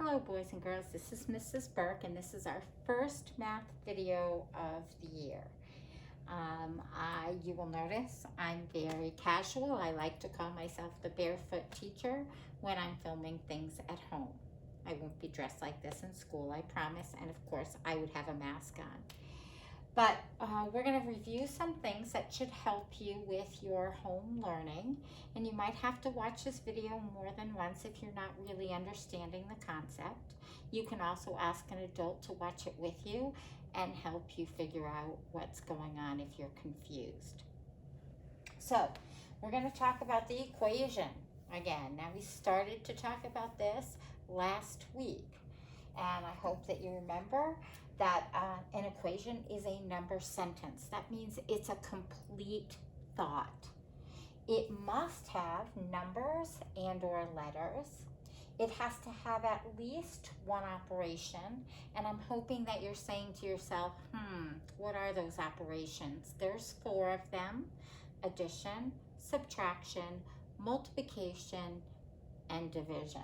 Hello boys and girls, this is Mrs. Burke and this is our first math video of the year. You will notice I'm very casual. I like to call myself the barefoot teacher when I'm filming things at home. I won't be dressed like this in school, I promise, and of course I would have a mask on. But we're going to review some things that should help you with your home learning. And you might have to watch this video more than once if you're not really understanding the concept. You can also ask an adult to watch it with you and help you figure out what's going on if you're confused. So we're going to talk about the equation again. Now, we started to talk about this last week, and I hope that you remember that an equation is a number sentence. That means it's a complete thought. It must have numbers and or letters. It has to have at least one operation, and I'm hoping that you're saying to yourself, what are those operations? There's 4 of them: addition, subtraction, multiplication, and division.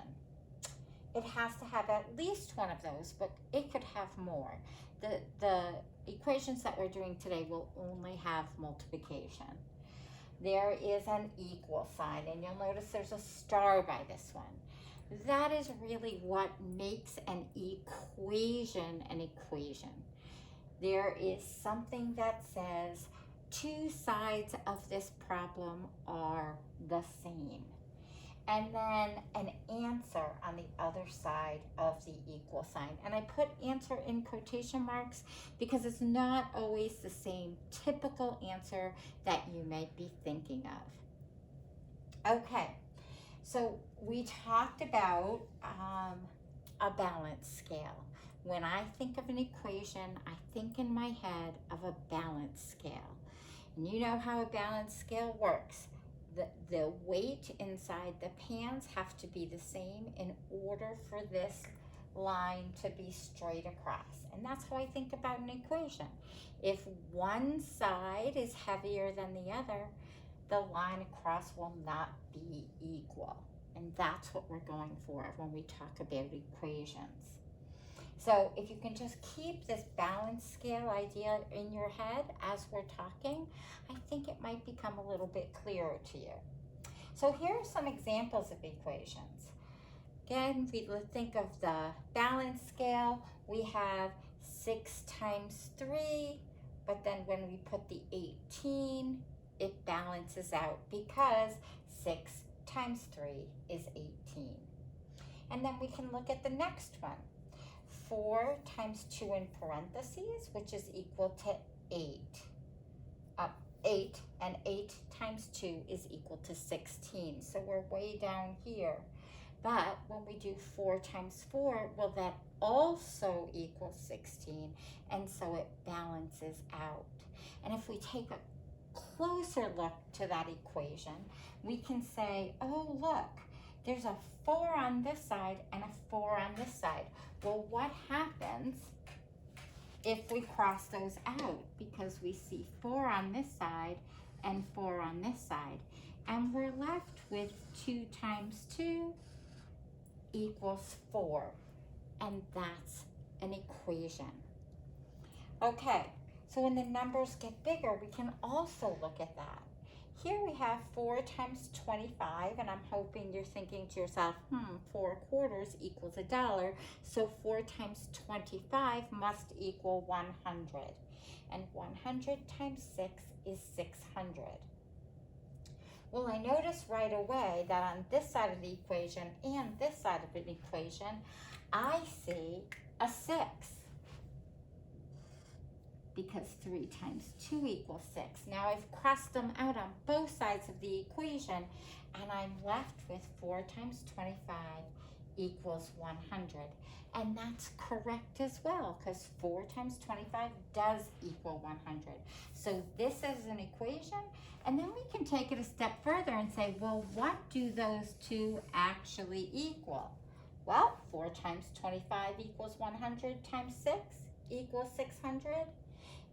It has to have at least one of those, but it could have more. The equations that we're doing today will only have multiplication. There is an equal sign, and you'll notice there's a star by this one. That is really what makes an equation an equation. There is something that says 2 sides of this problem are the same. And then an answer on the other side of the equal sign. And I put answer in quotation marks because it's not always the same typical answer that you might be thinking of. Okay, so we talked about a balance scale. When I think of an equation, I think in my head of a balance scale. And you know how a balance scale works. The weight inside the pans have to be the same in order for this line to be straight across. And that's how I think about an equation. If one side is heavier than the other, the line across will not be equal. And that's what we're going for when we talk about equations. So if you can just keep this balance scale idea in your head as we're talking, I think it might become a little bit clearer to you. So here are some examples of equations. Again, we think of the balance scale. We have 6 times 3, but then when we put the 18, it balances out because 6 times 3 is 18. And then we can look at the next one. 4 times 2 in parentheses, which is equal to 8. 8 and 8 times 2 is equal to 16. So we're way down here. But when we do 4 times 4, well, that also equals 16. And so it balances out. And if we take a closer look to that equation, we can say, oh, look, there's a 4 on this side and a 4 on this side. Well, what happens if we cross those out? Because we see 4 on this side and 4 on this side. And we're left with 2 times 2 equals 4. And that's an equation. Okay, so when the numbers get bigger, we can also look at that. Here we have 4 times 25, and I'm hoping you're thinking to yourself, 4 quarters equals $1, so 4 times 25 must equal 100. And 100 times 6 is 600. Well, I notice right away that on this side of the equation and this side of an equation, I see a 6. Because 3 times 2 equals 6. Now I've crossed them out on both sides of the equation, and I'm left with 4 times 25 equals 100. And that's correct as well, because 4 times 25 does equal 100. So this is an equation, and then we can take it a step further and say, well, what do those two actually equal? Well, 4 times 25 equals 100 times 6 equals 600.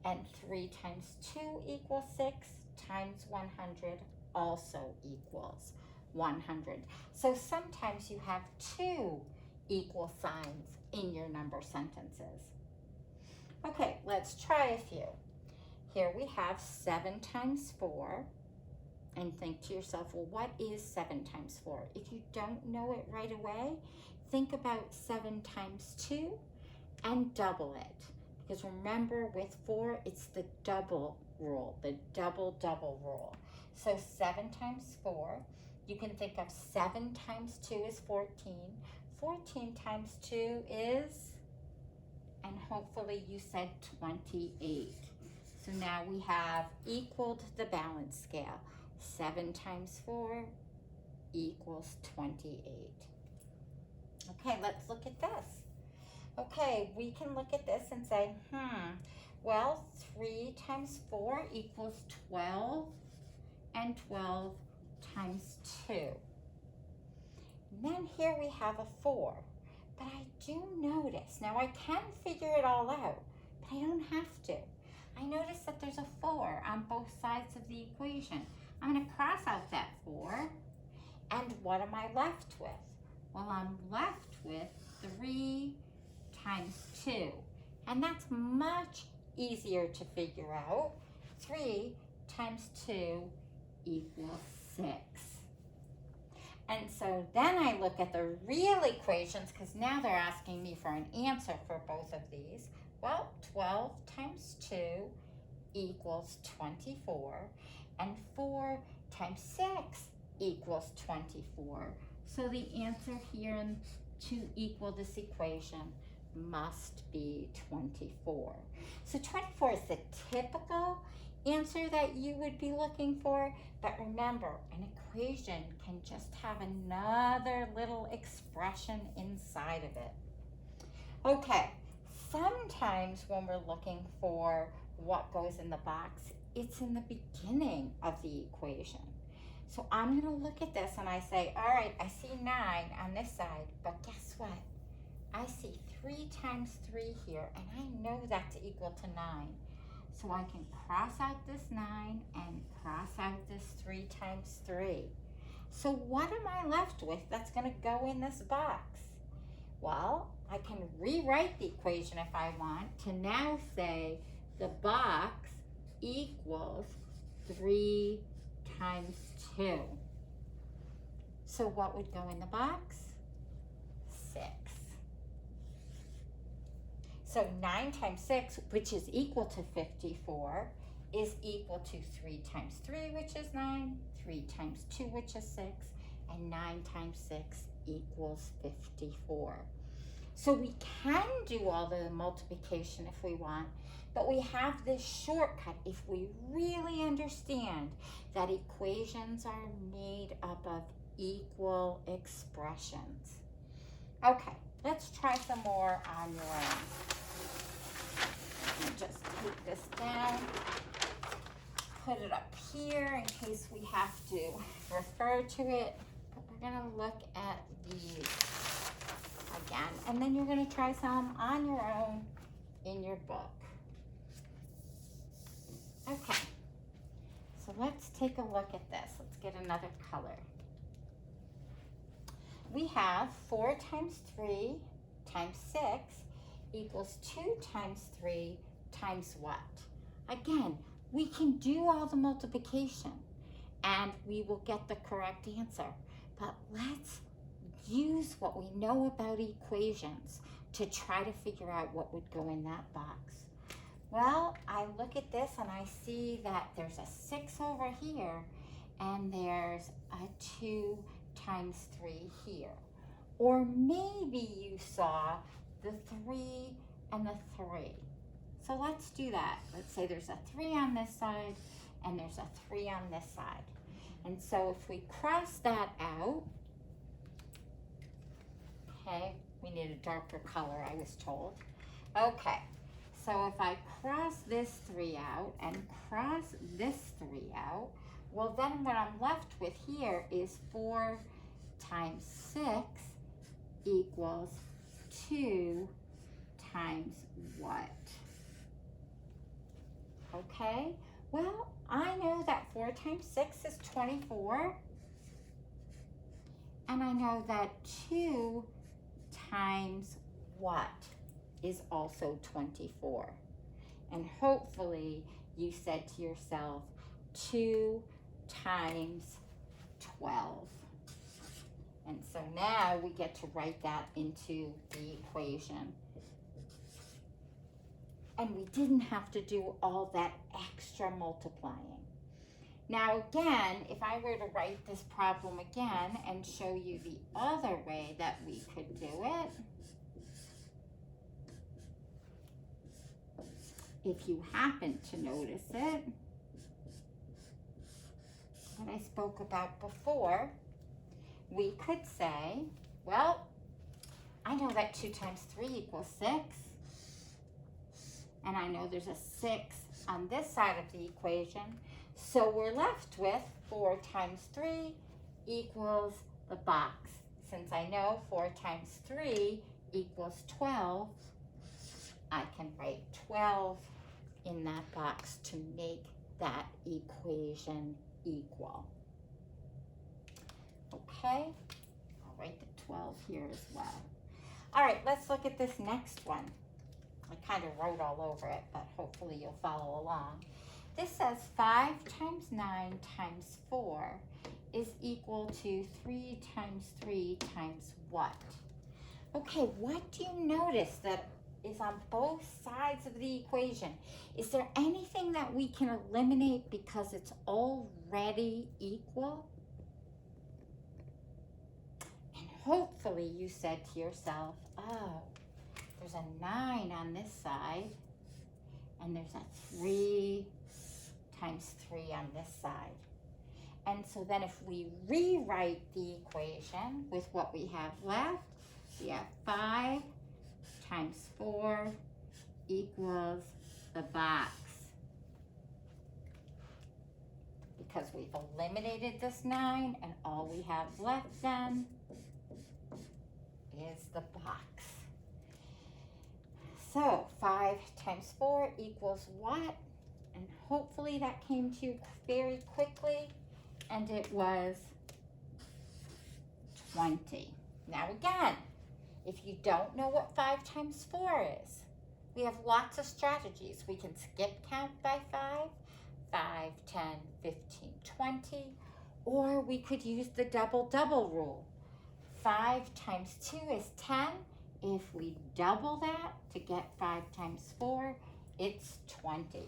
And 3 times 2 equals 6 times 100 also equals 100. So sometimes you have 2 equal signs in your number sentences. Okay, let's try a few. Here we have 7 times 4. And think to yourself, well, what is 7 times 4? If you don't know it right away, think about 7 times 2 and double it. Because remember, with 4, it's the double rule, the double rule. So 7 times 4, you can think of 7 times 2 is 14. 14 times 2 is, and hopefully you said 28. So now we have equaled the balance scale. 7 times 4 equals 28. Okay, let's look at this. Okay, we can look at this and say, well, 3 times 4 equals 12, and 12 times 2. And then here we have a 4. But I do notice, now I can figure it all out, but I don't have to. I notice that there's a 4 on both sides of the equation. I'm going to cross out that 4. And what am I left with? Well, I'm left with 3 times 2. And that's much easier to figure out. 3 times 2 equals 6. And so then I look at the real equations, because now they're asking me for an answer for both of these. Well, 12 times 2 equals 24, and 4 times 6 equals 24. So the answer here to equal this equation must be 24. So 24 is the typical answer that you would be looking for, but remember, an equation can just have another little expression inside of it. Okay, sometimes when we're looking for what goes in the box, it's in the beginning of the equation. So I'm going to look at this and I say, all right, I see 9 on this side, but guess what? I see 3 times 3 here, and I know that's equal to 9. So I can cross out this 9 and cross out this 3 times 3. So what am I left with that's going to go in this box? Well, I can rewrite the equation if I want to now say the box equals 3 times 2. So what would go in the box? 6. So 9 times 6, which is equal to 54, is equal to 3 times 3, which is 9, 3 times 2, which is 6, and 9 times 6 equals 54. So we can do all the multiplication if we want, but we have this shortcut if we really understand that equations are made up of equal expressions. Okay, let's try some more on your own. Just take this down, put it up here in case we have to refer to it. But we're going to look at these again, and then you're going to try some on your own in your book. Okay, so let's take a look at this. Let's get another color. We have 4 times 3 times 6 equals 2 times 3 times what? Again, we can do all the multiplication and we will get the correct answer. But let's use what we know about equations to try to figure out what would go in that box. Well, I look at this and I see that there's a 6 over here and there's a 2 times 3 here. Or maybe you saw the 3 and the 3. So let's do that. Let's say there's a 3 on this side and there's a 3 on this side. And so if we cross that out, okay, we need a darker color, I was told. Okay, so if I cross this 3 out and cross this 3 out, well then what I'm left with here is 4 times 6 equals 2 times what? Okay, well, I know that 4 times 6 is 24. And I know that 2 times what is also 24? And hopefully you said to yourself, 2 times 12. And so now we get to write that into the equation. And we didn't have to do all that extra multiplying. Now again, if I were to write this problem again and show you the other way that we could do it, if you happen to notice it, what I spoke about before, we could say, well, I know that 2 times 3 equals 6. And I know there's a 6 on this side of the equation. So we're left with 4 times 3 equals the box. Since I know 4 times 3 equals 12, I can write 12 in that box to make that equation equal. Okay, I'll write the 12 here as well. All right, let's look at this next one. I kind of wrote all over it, but hopefully you'll follow along. This says 5 times 9 times 4 is equal to 3 times 3 times what? Okay, what do you notice that is on both sides of the equation? Is there anything that we can eliminate because it's already equal? And hopefully you said to yourself, oh, there's a 9 on this side, and there's a 3 times 3 on this side. And so then if we rewrite the equation with what we have left, we have 5 times 4 equals the box. Because we've eliminated this 9, and all we have left then is the box. So 5 times 4 equals what? And hopefully that came to you very quickly, and it was 20. Now again, if you don't know what 5 times 4 is, we have lots of strategies. We can skip count by 5, 5, 10, 15, 20, or we could use the double-double rule. 5 times 2 is 10. If we double that to get 5 times 4, it's 20.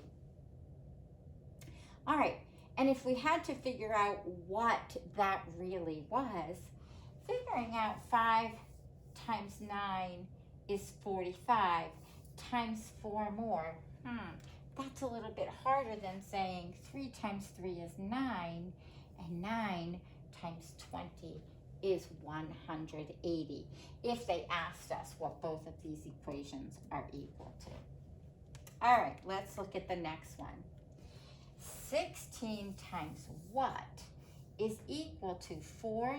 All right, and if we had to figure out what that really was, figuring out 5 times 9 is 45 times 4 more. That's a little bit harder than saying 3 times 3 is 9, and 9 times 20 is 180, if they asked us what both of these equations are equal to. All right, let's look at the next one. 16 times what is equal to 4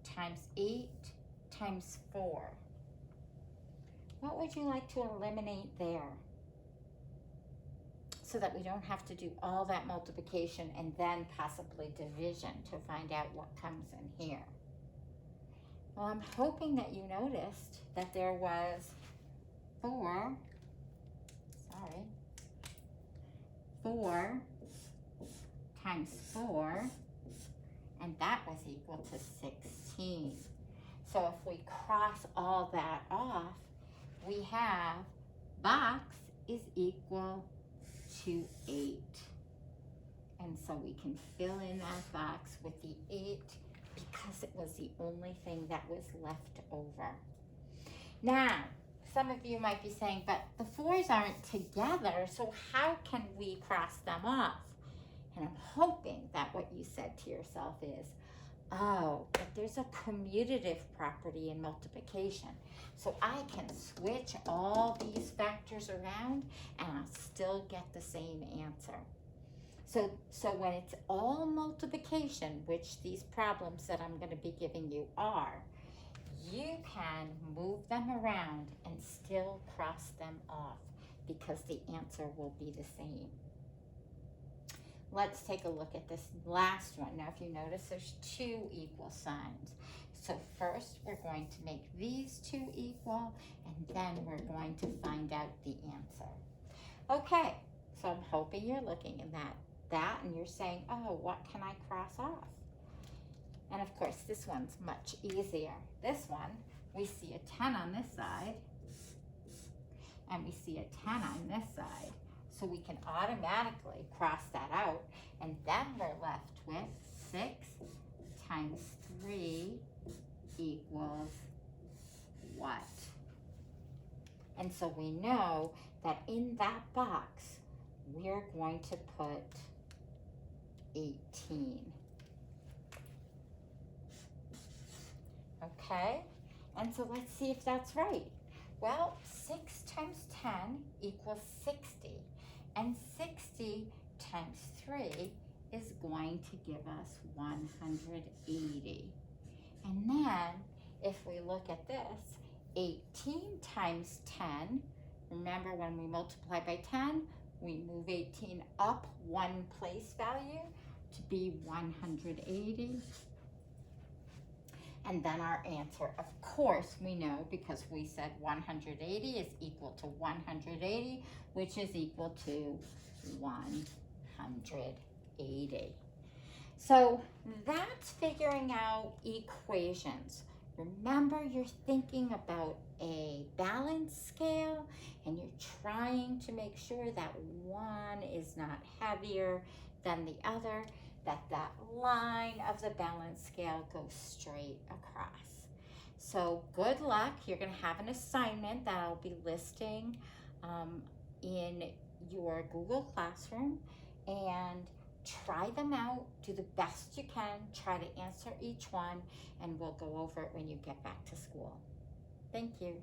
times 8 times 4? What would you like to eliminate there, so that we don't have to do all that multiplication and then possibly division to find out what comes in here? Well, I'm hoping that you noticed that there was 4 times 4, and that was equal to 16. So if we cross all that off, we have box is equal to 8. And so we can fill in that box with the 8 because it was the only thing that was left over. Now, some of you might be saying, but the 4s aren't together, so how can we cross them off? And I'm hoping that what you said to yourself is, oh, but there's a commutative property in multiplication. So I can switch all these factors around and I'll still get the same answer. So when it's all multiplication, which these problems that I'm going to be giving you are, you can move them around and still cross them off because the answer will be the same. let's take a look at this last one. Now, if you notice, there's 2 equal signs. So first, we're going to make these 2 equal, and then we're going to find out the answer. Okay, so I'm hoping you're looking at that and you're saying, oh, what can I cross off? And of course, this one's much easier. This one, we see a 10 on this side, and we see a 10 on this side. So we can automatically cross that out, and then we're left with 6 times 3 equals what? And so we know that in that box, we're going to put 18. Okay, and so let's see if that's right. Well, 6 times 10 equals 60, and 60 times 3 is going to give us 180. And then, if we look at this, 18 times 10, remember when we multiply by 10, we move 18 up 1 place value to be 180. And then our answer, of course, we know because we said 180 is equal to 180, which is equal to 180. So that's figuring out equations. Remember, you're thinking about a balance scale and you're trying to make sure that one is not heavier than the other, that line of the balance scale goes straight across. So good luck. You're going to have an assignment that I'll be listing in your Google Classroom, and try them out, do the best you can, try to answer each one, and we'll go over it when you get back to school. Thank you.